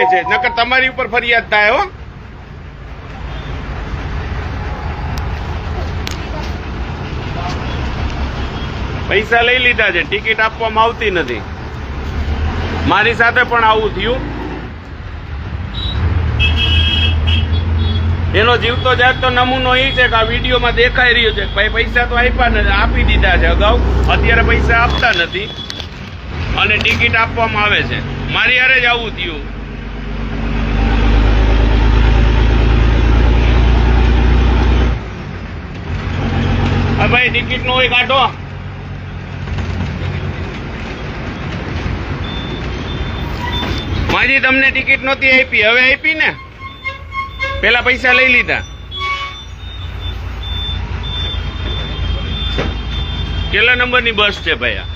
હોય છે, નકર તમારી ઉપર ફરિયાદ થાય હો. પૈસા લઈ લીધા છે, ટિકિટ આપવામાં આવતી નથી. મારી સાથે પણ આવું થયું. એનો જીવતો જાગતો નમૂનો એ છે કે આ વિડીયોમાં દેખાઈ રહ્યો છે કે ભાઈ પૈસા તો આપ્યા નથી, આપી દીધા છે અગાઉ, અત્યારે પૈસા આપતા નથી અને ટિકિટ આપવામાં આવે છે. મારી હારે જ આવું થયું. હા ભાઈ, ટિકિટ નો હોય કાઢો. માજી તમને ટિકિટ નહોતી આપી, હવે આપી ને? પેલા પૈસા લઈ લીધા. કેટલા નંબરની બસ છે ભાઈ?